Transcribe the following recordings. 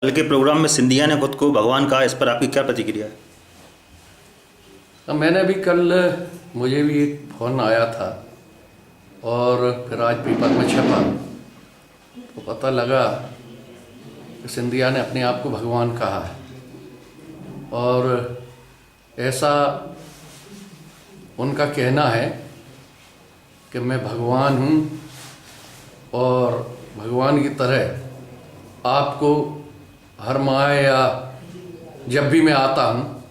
कल के प्रोग्राम में सिंधिया ने खुद को भगवान कहा, इस पर आपकी क्या प्रतिक्रिया है? मैंने भी कल, मुझे भी एक फ़ोन आया था और फिर आज पेपर में छपा तो पता लगा कि सिंधिया ने अपने आप को भगवान कहा है। और ऐसा उनका कहना है कि मैं भगवान हूँ और भगवान की तरह आपको हर माह या जब भी मैं आता हूँ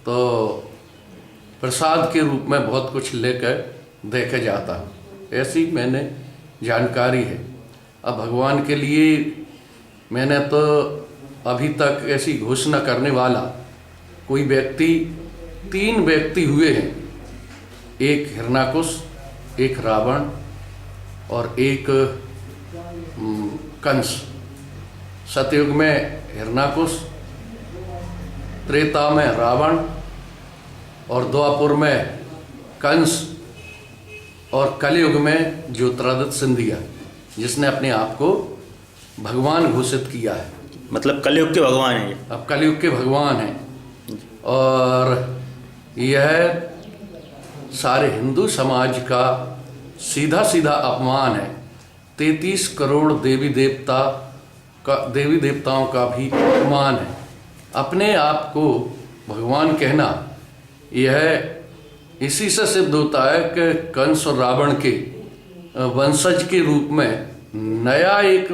तो प्रसाद के रूप में बहुत कुछ लेकर देके जाता हूँ। ऐसी मैंने जानकारी है। अब भगवान के लिए मैंने तो अभी तक ऐसी घोषणा करने वाला कोई व्यक्ति, 3 व्यक्ति हुए हैं, एक हिरण्याकुश, एक रावण और एक कंस। सतयुग में हिरण्याकुश, त्रेता में रावण और द्वापर में कंस और कलयुग में ज्योतिरादित्य सिंधिया, जिसने अपने आप को भगवान घोषित किया है। मतलब कलयुग के भगवान हैं ये? अब कलयुग के भगवान हैं और यह सारे हिंदू समाज का सीधा सीधा अपमान है। 33 करोड़ देवी देवताओं का भी अपमान है। अपने आप को भगवान कहना यह इसी से सिद्ध होता है कि कंस और रावण के वंशज के रूप में नया एक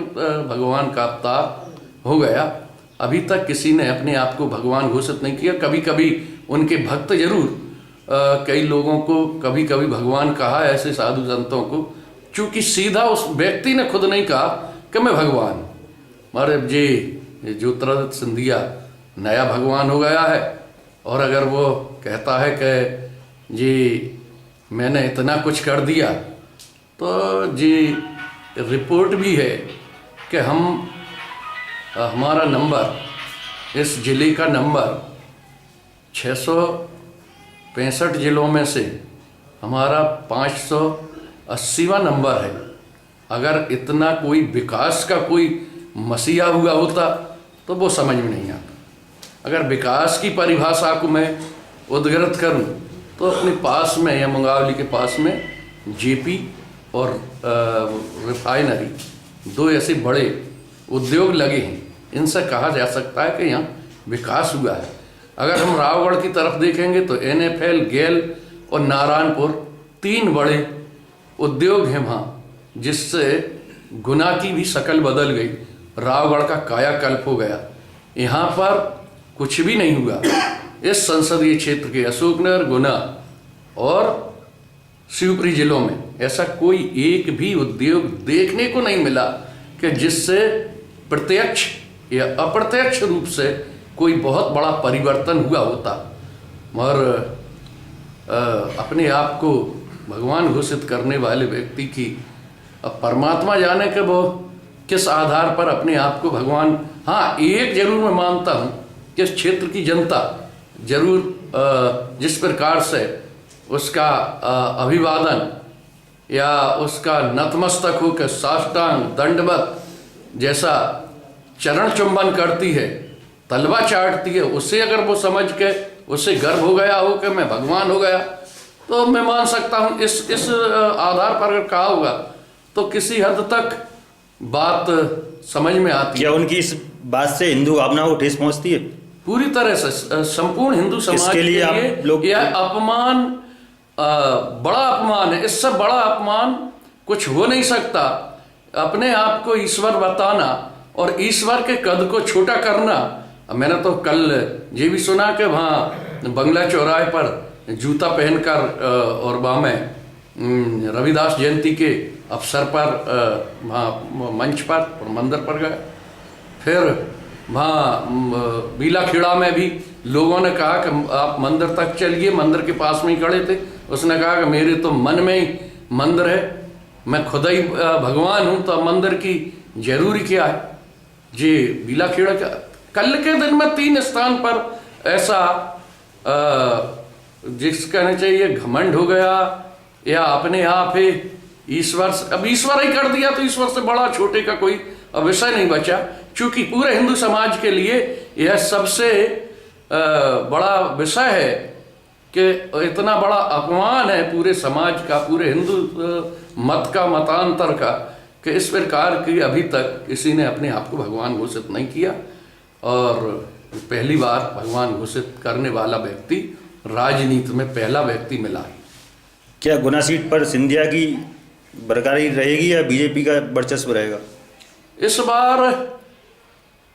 भगवान का अवतार हो गया। अभी तक किसी ने अपने आप को भगवान घोषित नहीं किया। कभी कभी उनके भक्त जरूर कई लोगों को कभी कभी भगवान कहा, ऐसे साधु संतों को, चूंकि सीधा उस व्यक्ति ने खुद नहीं कहा कि मैं भगवान। मगर जी ज्योतिरादित्य सिंधिया नया भगवान हो गया है और अगर वो कहता है कि जी मैंने इतना कुछ कर दिया, तो जी रिपोर्ट भी है कि हमारा नंबर, इस ज़िले का नंबर 665 ज़िलों में से हमारा 580वां नंबर है। अगर इतना कोई विकास का कोई मसीहा हुआ होता तो वो समझ में नहीं आता। अगर विकास की परिभाषा को मैं उद्धृत करूं तो अपने पास में या मुंगावली के पास में जेपी और रिफाइनरी, 2 ऐसे बड़े उद्योग लगे हैं। इनसे कहा जा सकता है कि यहाँ विकास हुआ है। अगर हम रावगढ़ की तरफ देखेंगे तो NFL, गेल और नारायणपुर 3 बड़े उद्योग हैं वहाँ, जिससे गुना की भी शक्ल बदल गई। रावगढ़ का कायाकल्प हो गया। यहाँ पर कुछ भी नहीं हुआ। इस संसदीय क्षेत्र के अशोकनगर, गुना और शिवपुरी जिलों में ऐसा कोई एक भी उद्योग देखने को नहीं मिला कि जिससे प्रत्यक्ष या अप्रत्यक्ष रूप से कोई बहुत बड़ा परिवर्तन हुआ होता। मगर अपने आप को भगवान घोषित करने वाले व्यक्ति की, अब परमात्मा जाने कि वो किस आधार पर अपने आप को भगवान। हाँ, एक जरूर मैं मानता हूँ कि इस क्षेत्र की जनता जरूर जिस प्रकार से उसका अभिवादन या उसका नतमस्तक होकर साष्टांग दंडवत जैसा चरण चुंबन करती है, तलवा चाटती है, उससे अगर वो समझ के उससे गर्व हो गया हो कि मैं भगवान हो गया, तो मैं मान सकता हूँ। इस आधार पर अगर कहा होगा तो किसी हद तक बात समझ में आती है। क्या उनकी इस बात से हिंदू भावनाओं को ठेस पहुंचती है? पूरी तरह से संपूर्ण हिंदू समाज के लिए आप लोग यह अपमान बड़ा अपमान है। इससे बड़ा अपमान कुछ हो नहीं सकता। अपने आप को ईश्वर बताना और ईश्वर के कद को छोटा करना। मैंने तो कल ये भी सुना कि वहाँ बंगला चौराहे पर जूता पहनकर और वहाँ में रविदास जयंती के अवसर पर वहाँ मंच पर और मंदिर पर गए। फिर वहाँ बीलाखेड़ा में भी लोगों ने कहा कि आप मंदिर तक चलिए, मंदिर के पास में ही खड़े थे। उसने कहा कि मेरे तो मन में ही मंदिर है, मैं खुद ही भगवान हूँ, तो मंदिर की जरूरी क्या है। जी बीलाखेड़ा का कल के दिन में 3 स्थान पर ऐसा जिस कहना चाहिए घमंड हो गया या अपने आप ही ईश्वर, अब ईश्वर ही कर दिया तो ईश्वर से बड़ा छोटे का कोई विषय नहीं बचा। चूंकि पूरे हिंदू समाज के लिए यह सबसे बड़ा विषय है कि इतना बड़ा अपमान है पूरे समाज का, पूरे हिंदू मत का, मतांतर का, कि इस प्रकार की अभी तक किसी ने अपने आप को भगवान घोषित नहीं किया। और पहली बार भगवान घोषित करने वाला व्यक्ति राजनीति में पहला व्यक्ति मिला है। क्या गुना सीट पर सिंधिया की बरकरारी रहेगी या बीजेपी का वर्चस्व रहेगा? इस बार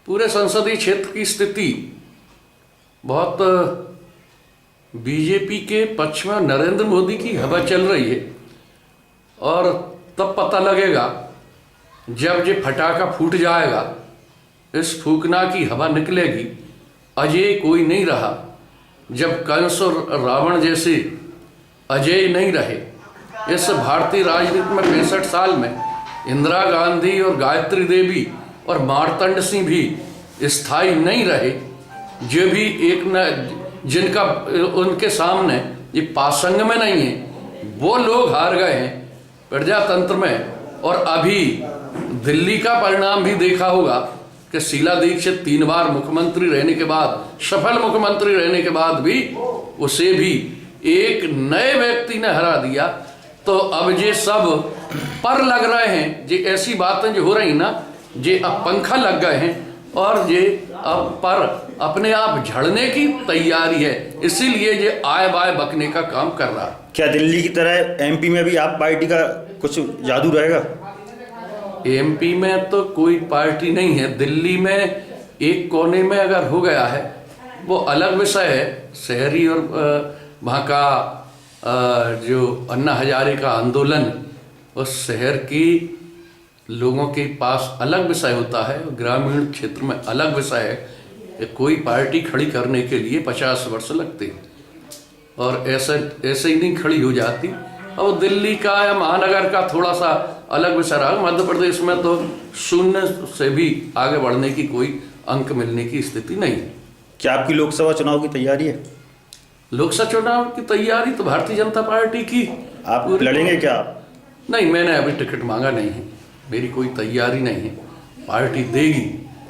पूरे संसदीय क्षेत्र की स्थिति बहुत बीजेपी के पक्ष में, नरेंद्र मोदी की हवा चल रही है। और तब पता लगेगा जब ये फटाका फूट जाएगा, इस फूकना की हवा निकलेगी, अजय कोई नहीं रहा। जब कंस और रावण जैसे अजय नहीं रहे, इस भारतीय राजनीति में 65 साल में इंदिरा गांधी और गायत्री देवी और मार्तंड सिंह भी स्थायी नहीं रहे, जो भी एक न जिनका उनके सामने ये पासंग में नहीं है, वो लोग हार गए हैं प्रजातंत्र में। और अभी दिल्ली का परिणाम भी देखा होगा कि शीला दीक्षित 3 बार मुख्यमंत्री रहने के बाद, सफल मुख्यमंत्री रहने के बाद भी उसे भी एक नए व्यक्ति ने हरा दिया। तो अब ये सब पर लग रहे हैं, ये ऐसी बातें जो हो रही ना, ये अब पंखा लग गए हैं और ये अब पर अपने आप झड़ने की तैयारी है। इसीलिए ये आए बाय बकने का काम कर रहा है। क्या दिल्ली की तरह एमपी में भी आप पार्टी का कुछ जादू रहेगा? एमपी में तो कोई पार्टी नहीं है। दिल्ली में एक कोने में अगर हो गया है वो अलग विषय है। शहरी और वहाँ का जो अन्ना हजारे का आंदोलन, उस शहर की लोगों के पास अलग विषय होता है, ग्रामीण क्षेत्र में अलग विषय है कि कोई पार्टी खड़ी करने के लिए 50 वर्ष लगते हैं और ऐसे ही नहीं खड़ी हो जाती। अब दिल्ली का या महानगर का थोड़ा सा अलग विषय रहा। मध्य प्रदेश में तो 0 से भी आगे बढ़ने की कोई अंक मिलने की स्थिति नहीं है। क्या आपकी लोकसभा चुनाव की तैयारी है? लोकसभा चुनाव की तैयारी तो भारतीय जनता पार्टी की। आप लड़ेंगे क्या? नहीं, मैंने अभी टिकट मांगा नहीं है, मेरी कोई तैयारी नहीं है। पार्टी देगी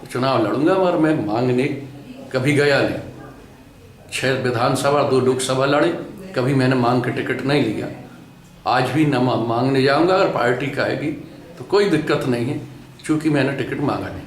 तो चुनाव लड़ूंगा, और मैं मांगने कभी गया नहीं। 6 विधानसभा 2 लोकसभा लड़े, कभी मैंने मांग के टिकट नहीं लिया। आज भी न मांगने जाऊंगा। अगर पार्टी कहेगी तो कोई दिक्कत नहीं है, क्योंकि मैंने टिकट मांगा नहीं।